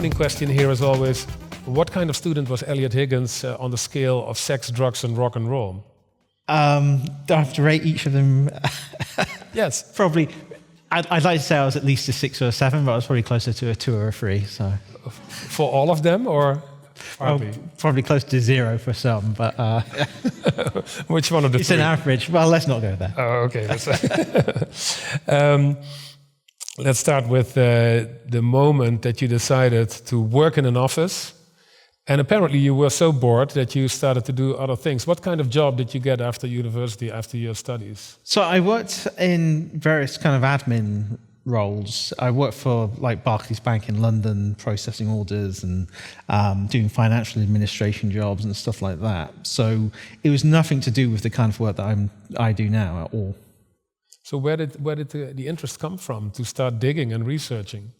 opening question here is always, what kind of student was Eliot Higgins on the scale of sex, drugs, and rock and roll? Do I have to rate each of them? Yes. Probably. I'd like to say I was at least a 6 or a 7, but I was probably closer to a 2 or a 3. So, for all of them, or probably close to 0 for some. But which one of the it's three? An average. Well, let's not go there. Oh, okay. Let's start with the moment that you decided to work in an office. And apparently you were so bored that you started to do other things. What kind of job did you get after university, after your studies? So I worked in various kind of admin roles. I worked for like Barclays Bank in London, processing orders and doing financial administration jobs and stuff like that. So it was nothing to do with the kind of work that I do now at all. So where did the interest come from to start digging and researching?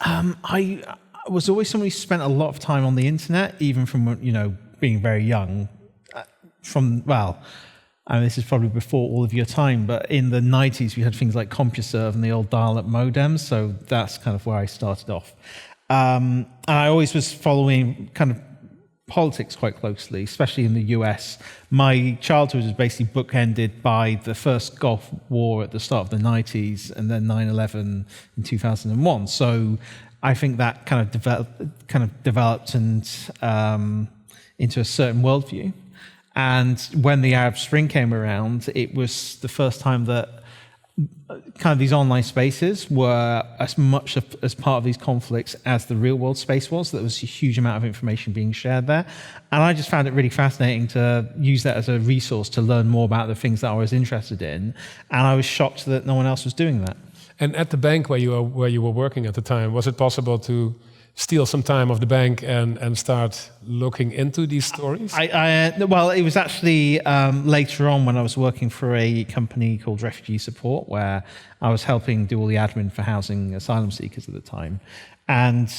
I was always somebody who spent a lot of time on the internet, even from being very young. This is probably before all of your time, but in the 90s we had things like CompuServe and the old dial-up modems, so that's kind of where I started off. And I always was following kind of politics quite closely, especially in the US. My childhood was basically bookended by the first Gulf War at the start of the 90s and then 9/11 in 2001. So I think that kind of developed and into a certain worldview. And when the Arab Spring came around, it was the first time that kind of these online spaces were as much as part of these conflicts as the real world space was. There was a huge amount of information being shared there. And I just found it really fascinating to use that as a resource to learn more about the things that I was interested in. And I was shocked that no one else was doing that. And at the bank where you were working at the time, was it possible to steal some time of the bank and start looking into these stories? Well, it was actually later on when I was working for a company called Refugee Support, where I was helping do all the admin for housing asylum seekers at the time. And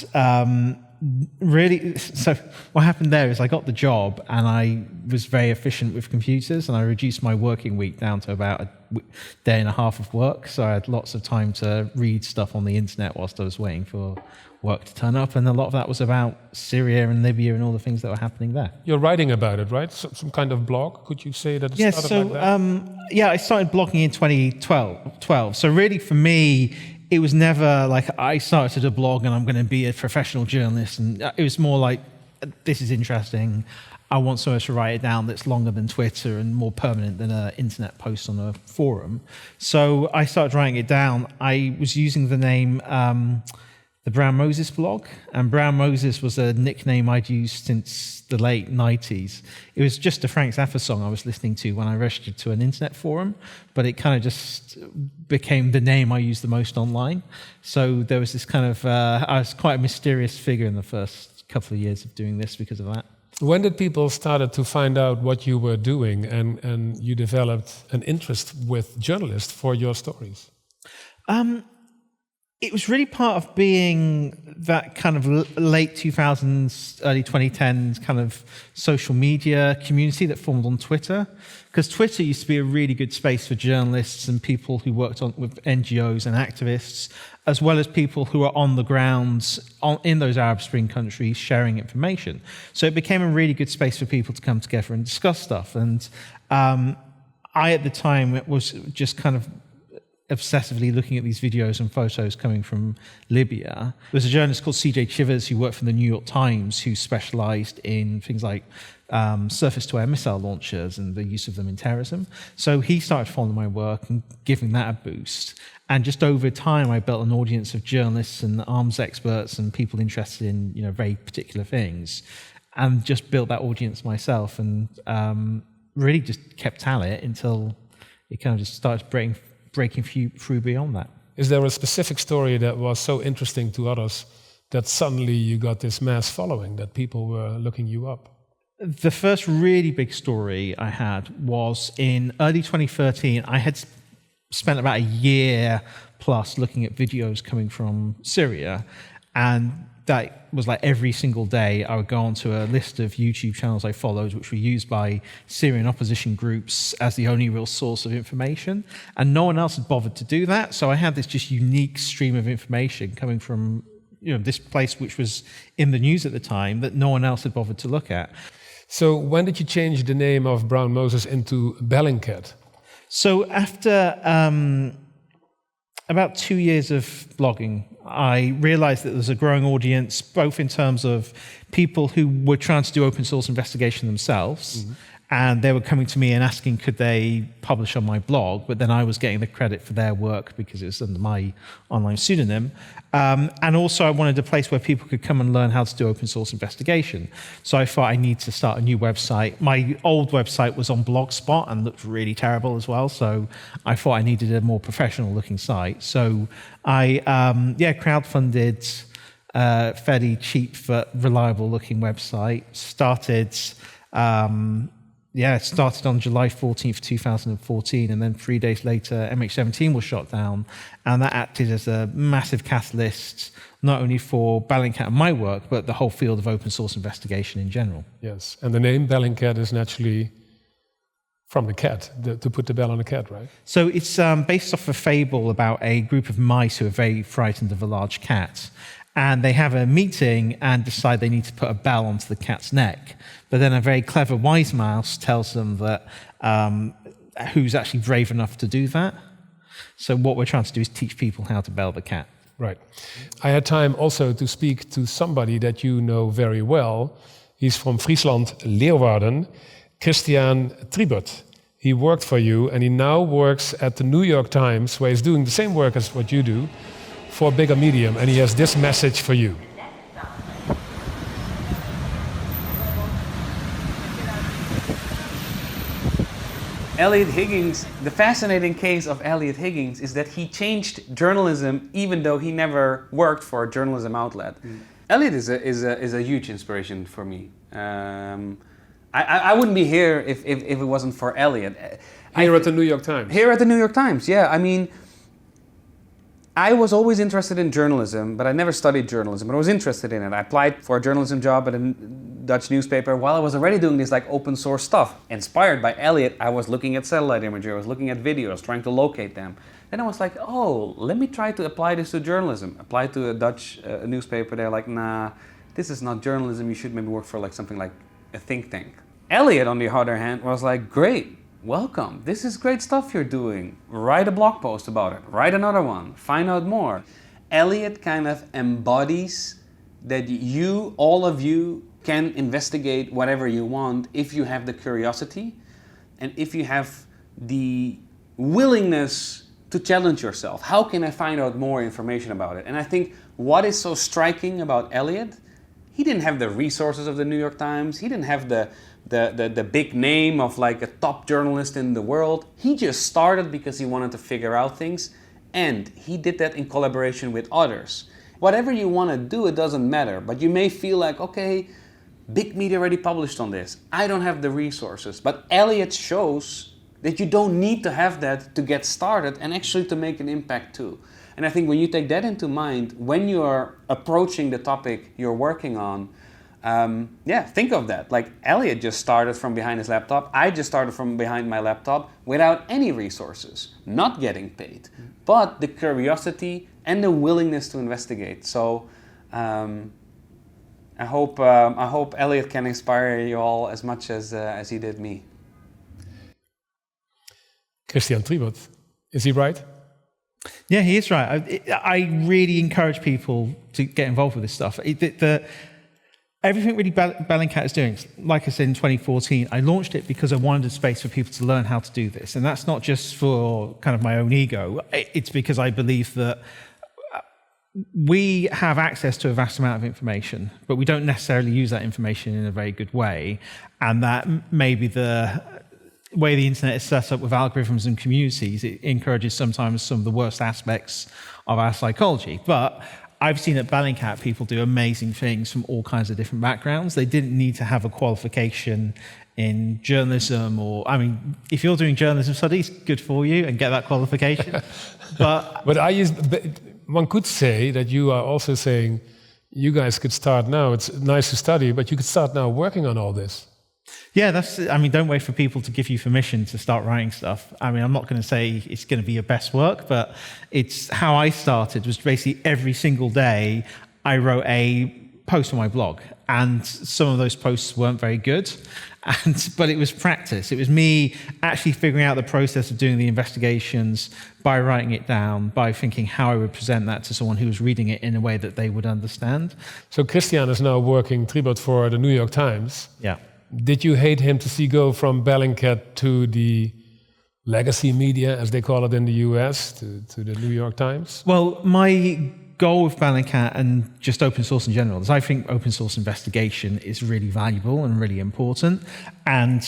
really, so what happened there is I got the job and I was very efficient with computers, and I reduced my working week down to about a day and a half of work. So I had lots of time to read stuff on the internet whilst I was waiting for work to turn up, and a lot of that was about Syria and Libya and all the things that were happening there. You're writing about it, right? Some kind of blog? Could you say that it started like that? I started blogging in 2012. So really for me, it was never like I started a blog and I'm going to be a professional journalist, and it was more like, this is interesting. I want someone to write it down that's longer than Twitter and more permanent than an internet post on a forum. So I started writing it down. I was using the name the Brown Moses blog, and Brown Moses was a nickname I'd used since the late 90s. It was just a Frank Zappa song I was listening to when I registered to an internet forum, but it kind of just became the name I used the most online. So there was this kind of, I was quite a mysterious figure in the first couple of years of doing this because of that. When did people started to find out what you were doing and you developed an interest with journalists for your stories? It was really part of being that kind of late 2000s, early 2010s kind of social media community that formed on Twitter. Because Twitter used to be a really good space for journalists and people who worked with NGOs and activists, as well as people who are on the ground in those Arab Spring countries sharing information. So it became a really good space for people to come together and discuss stuff. And I, at the time, was just kind of obsessively looking at these videos and photos coming from Libya. There was a journalist called CJ Chivers who worked for the New York Times who specialized in things like surface-to-air missile launchers and the use of them in terrorism. So he started following my work and giving that a boost. And just over time, I built an audience of journalists and arms experts and people interested in very particular things, and just built that audience myself, and really just kept at it until it kind of just started breaking through beyond that. Is there a specific story that was so interesting to others that suddenly you got this mass following, that people were looking you up? The first really big story I had was in early 2013. I had spent about a year plus looking at videos coming from Syria, and that was like every single day I would go onto a list of YouTube channels I followed, which were used by Syrian opposition groups as the only real source of information. And no one else had bothered to do that. So I had this just unique stream of information coming from this place which was in the news at the time that no one else had bothered to look at. So when did you change the name of Brown Moses into Bellingcat? So after about 2 years of blogging, I realized that there's a growing audience, both in terms of people who were trying to do open source investigation themselves, and they were coming to me and asking could they publish on my blog, but then I was getting the credit for their work because it was under my online pseudonym. And also I wanted a place where people could come and learn how to do open source investigation. So I thought I need to start a new website. My old website was on Blogspot and looked really terrible as well, so I thought I needed a more professional looking site. So I crowdfunded a fairly cheap but reliable looking website. Started on July 14th, 2014, and then 3 days later, MH17 was shot down, and that acted as a massive catalyst, not only for Bellingcat and my work, but the whole field of open source investigation in general. Yes, and the name Bellingcat is naturally from the cat, to put the bell on the cat, right? So it's based off a fable about a group of mice who are very frightened of a large cat. And they have a meeting and decide they need to put a bell onto the cat's neck. But then a very clever wise mouse tells them that who's actually brave enough to do that. So what we're trying to do is teach people how to bell the cat. Right. I had time also to speak to somebody that you know very well. He's from Friesland, Leeuwarden, Christiaan Triebert. He worked for you, and he now works at the New York Times, where he's doing the same work as what you do, for a bigger medium, and he has this message for you. Eliot Higgins, the fascinating case of Eliot Higgins is that he changed journalism even though he never worked for a journalism outlet. Eliot is a huge inspiration for me. I wouldn't be here if it wasn't for Eliot. Here at the New York Times. Here at the New York Times, yeah. I mean, I was always interested in journalism, but I never studied journalism, but I was interested in it. I applied for a journalism job at a Dutch newspaper while I was already doing this like open source stuff. Inspired by Eliot, I was looking at satellite imagery, I was looking at videos, trying to locate them. Then I was like, oh, let me try to apply this to journalism. Applied to a Dutch newspaper, they're like, nah, this is not journalism, you should maybe work for like something like a think tank. Eliot, on the other hand, was like, great. Welcome. This is great stuff you're doing. Write a blog post about it. Write another one. Find out more. Eliot kind of embodies that you, all of you, can investigate whatever you want if you have the curiosity and if you have the willingness to challenge yourself. How can I find out more information about it? And I think what is so striking about Eliot, he didn't have the resources of the New York Times. He didn't have the big name of like a top journalist in the world. He just started because he wanted to figure out things, and he did that in collaboration with others. Whatever you want to do, it doesn't matter, but you may feel like, okay, big media already published on this. I don't have the resources, but Eliot shows that you don't need to have that to get started and actually to make an impact too. And I think when you take that into mind, when you're approaching the topic you're working on, think of that. Like Eliot just started from behind his laptop. I just started from behind my laptop without any resources, not getting paid, but the curiosity and the willingness to investigate. So I hope Eliot can inspire you all as much as he did me. Christiaan Triebert, is he right? Yeah, he is right. I really encourage people to get involved with this stuff. Everything really Bellingcat is doing, like I said in 2014, I launched it because I wanted a space for people to learn how to do this. And that's not just for kind of my own ego. It's because I believe that we have access to a vast amount of information, but we don't necessarily use that information in a very good way. And that maybe the way the internet is set up with algorithms and communities, it encourages sometimes some of the worst aspects of our psychology. But I've seen at Bellingcat people do amazing things from all kinds of different backgrounds. They didn't need to have a qualification in journalism if you're doing journalism studies, good for you and get that qualification. But one could say that you are also saying you guys could start now. It's nice to study, but you could start now working on all this. Yeah, don't wait for people to give you permission to start writing stuff. I'm not going to say it's going to be your best work, but it's how I started was basically every single day I wrote a post on my blog, and some of those posts weren't very good. But it was practice. It was me actually figuring out the process of doing the investigations by writing it down, by thinking how I would present that to someone who was reading it in a way that they would understand. So Christiaan is now working Triebert for the New York Times. Yeah. Did you hate him to see go from Bellingcat to the legacy media, as they call it in the US, to the New York Times? Well, my goal with Bellingcat and just open source in general is I think open source investigation is really valuable and really important. And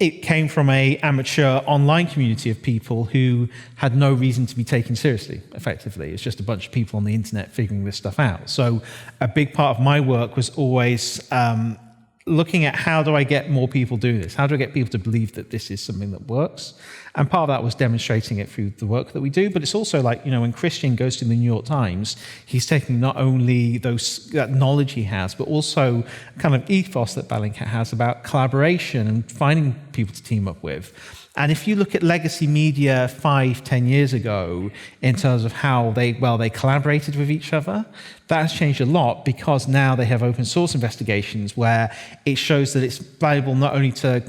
it came from an amateur online community of people who had no reason to be taken seriously, effectively. It's just a bunch of people on the internet figuring this stuff out. So a big part of my work was always looking at how do I get more people doing this? How do I get people to believe that this is something that works? And part of that was demonstrating it through the work that we do. But it's also like, when Christiaan goes to the New York Times, he's taking not only that knowledge he has, but also kind of ethos that Bellingcat has about collaboration and finding people to team up with. And if you look at legacy media 5-10 years ago, in terms of how they collaborated with each other, that has changed a lot because now they have open source investigations where it shows that it's valuable not only to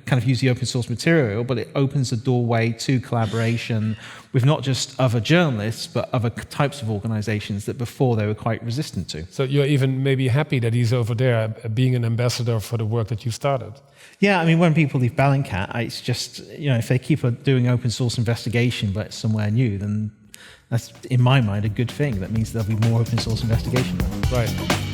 kind of use the open source material, but it opens the doorway to collaboration with not just other journalists, but other types of organizations that before they were quite resistant to. So you're even maybe happy that he's over there being an ambassador for the work that you started? Yeah, I mean, when people leave Bellingcat, it's just, if they keep doing open source investigation, but it's somewhere new, then that's, in my mind, a good thing. That means there'll be more open source investigation. Right.